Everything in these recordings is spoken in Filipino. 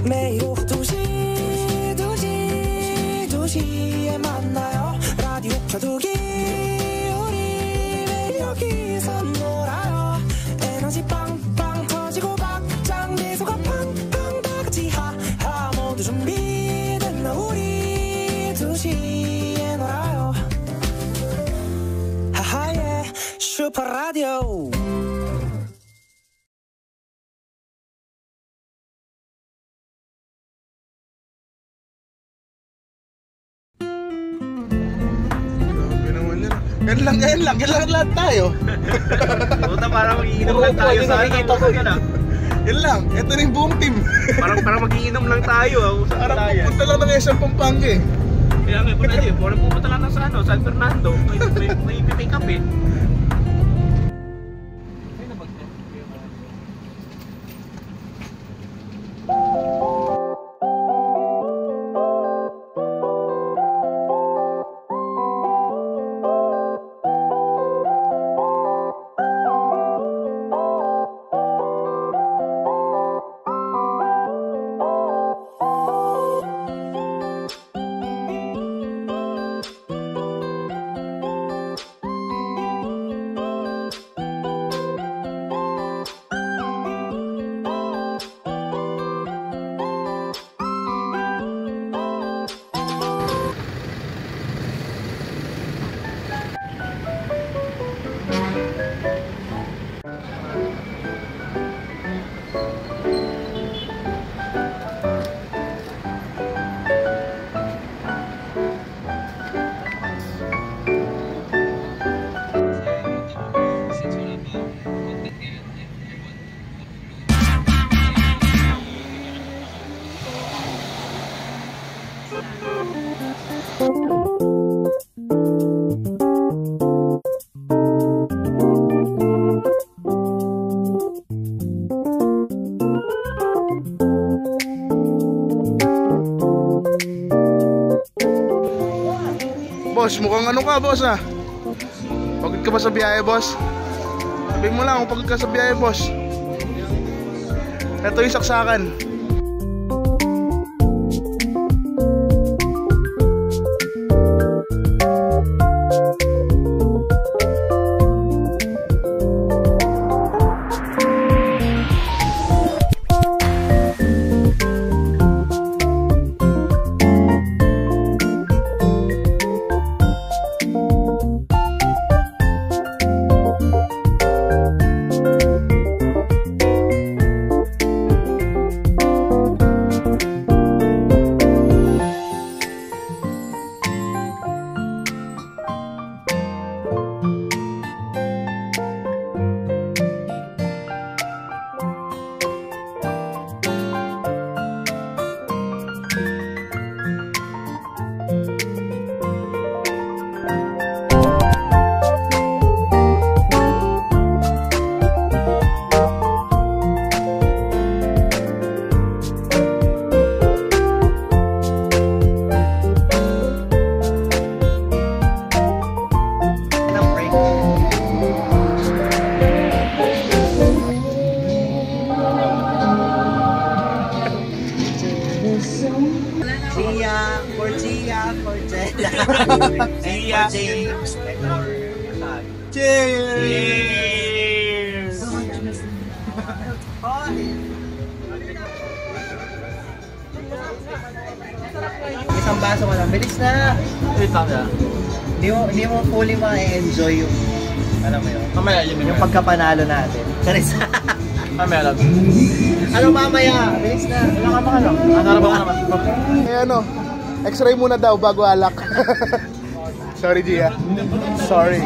매일 오후 2시에 만나요. 라디오 켜두기 우리 매일 여기서 놀아요. 에너지 빵빵 터지고 박장 미소가 팡팡 다같이 하하 모두 준비됐나 우리 2시에 놀아요. 하하의 슈퍼라디오. Yan lang lahat tayo. Puta, parang mag-iinom lang tayo sa ano. Yan lang, ito na yung buong team. Parang mag-iinom lang tayo. Parang pupunta lang ng SM Pampanga eh. Kaya nga, parang pupunta lang sa San Fernando. May pick up eh. Boss, mukhang ano ka boss ah. Pagod ka ba sa biyahe boss? Sabihin mo lang kung pagod ka sa biyahe boss. Ito yung saksakan. Cheers! Isang baso ka lang, bilis na! Wait lang na. Hindi mo fully ma-enjoy yung, alam mo yun, Mamaya yun yung pagkapanalo natin. Charis. Mamaya lang. Ano mamaya? Bilis na. Wala ka baka lang. Ano ba naman? Eh ano, x-ray muna daw bago alak. Sorry Gia. Sorry.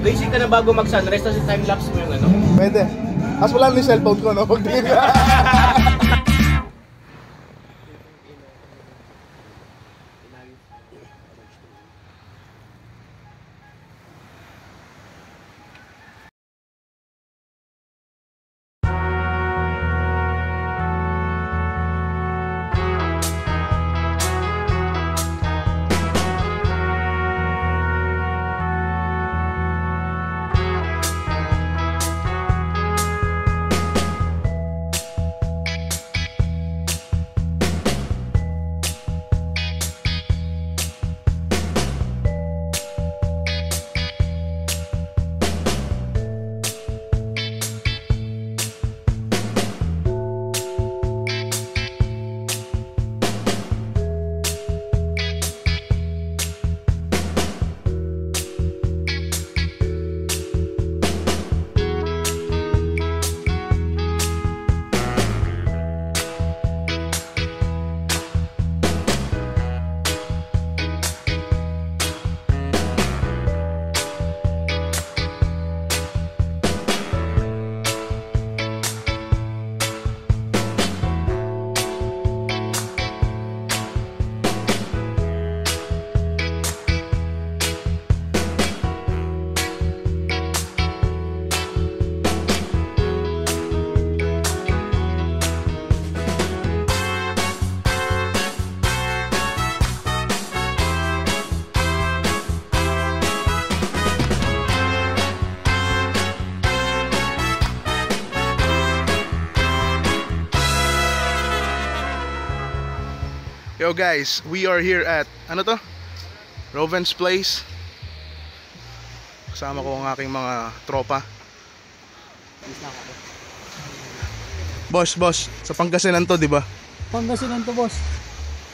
Basic ka na bago mag-sunrise, tapos time-lapse mo yung ano. Pwede. As wala na yung cellphone ko, no? Yo guys, we are here at, ano to? Roven's Place. Kasama ko ang aking mga tropa. Boss, sa Pangasinan to, di ba? Pangasinan to, boss.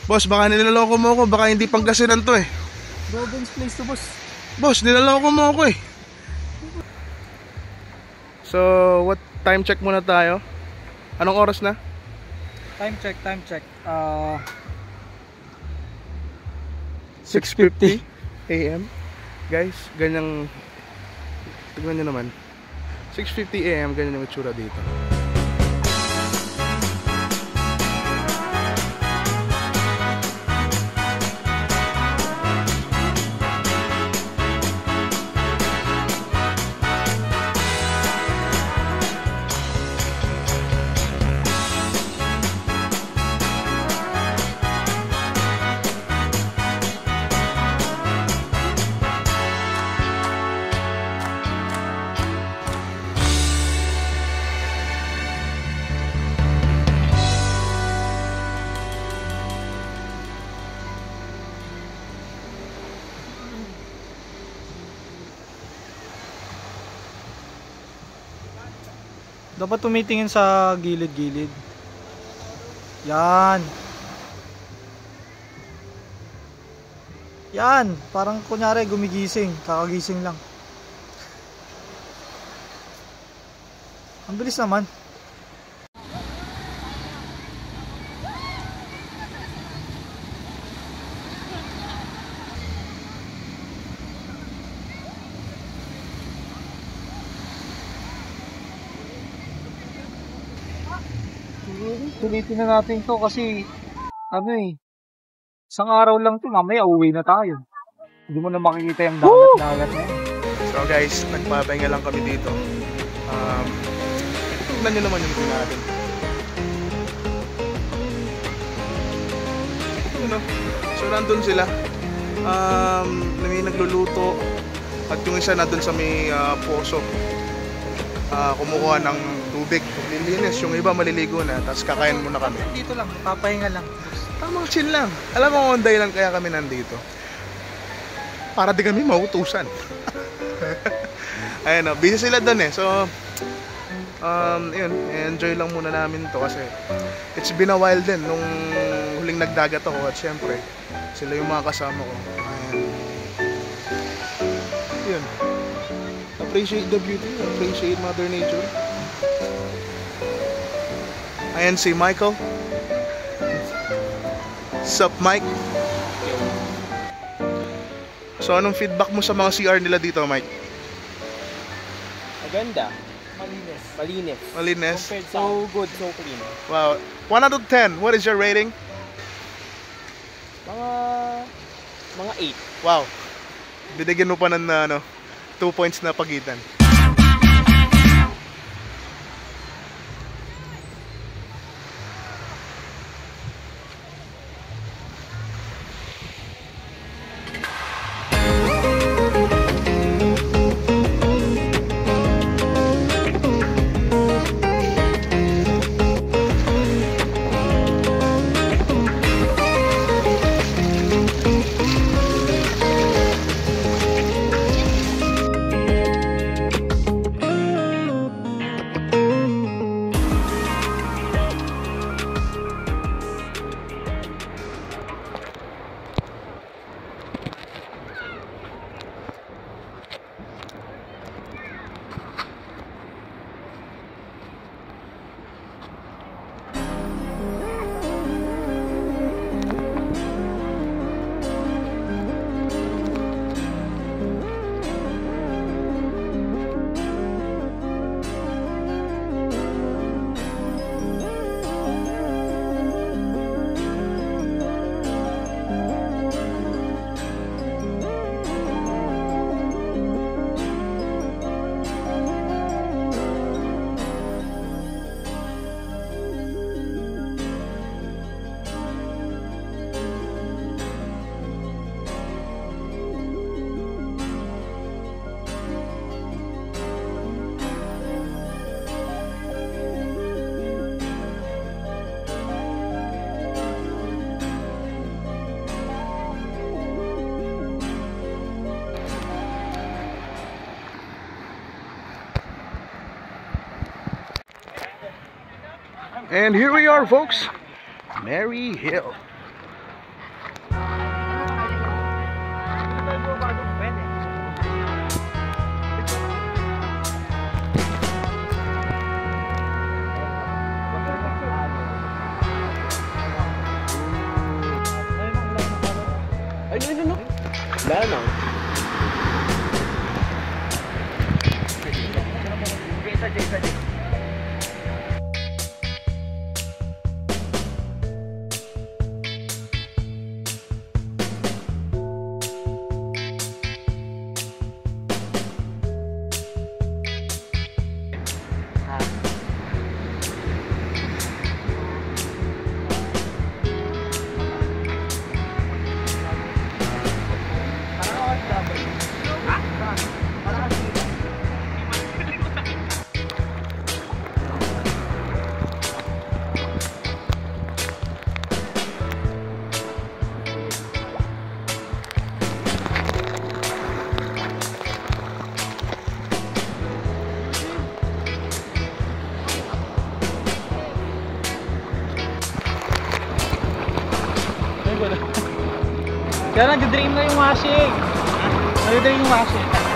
Boss, baka nilaloko mo ako, baka hindi Pangasinan to eh. Roven's Place to, boss. Boss, nilaloko mo ako eh. So, what time check muna tayo? Anong oras na? Time check. 6:50 AM. Guys, ganyang, tignan nyo naman, 6:50 AM, ganyan yung itsura dito. Dapat tumitingin sa gilid-gilid. Yan. Yan. Parang kunyari gumigising. Kakagising lang. Ang bilis naman. Tulitin na natin to kasi isang araw lang to, mamaya uwi na tayo. Hindi mo na makikita yung dagat na yan. So guys, nagpapahinga lang kami dito. Tignan nyo naman yung view natin. So nandun sila. May nagluluto. At yung isa nandun sa may poso. Kumukuha ng tubig, lilinis, yung iba maliligo na, tapos kakain muna kami. Dito lang, papahinga lang. Tamang chill lang. Alam mo kung dahilan kaya kami nandito? Para di kami mautusan. Ayun o, busy sila dun eh. So, yun, enjoy lang muna namin to kasi it's been a while din nung huling nagdagat ako at syempre, sila yung mga kasama ko. Ayun. Yun. Appreciate the beauty, appreciate Mother Nature. Ayan si Michael. Sup, Mike? So, anong feedback mo sa mga CR nila dito, Mike? Maganda. Malinis. So good, so clean. Wow. 1 out of 10, what is your rating? Mga 8. Wow. Binigyan mo pa ng 2 points na pagitan. And here we are, folks. Mary Hill. Wala na. Kaya nag-drain na yung washing. Nag-drain yung washing.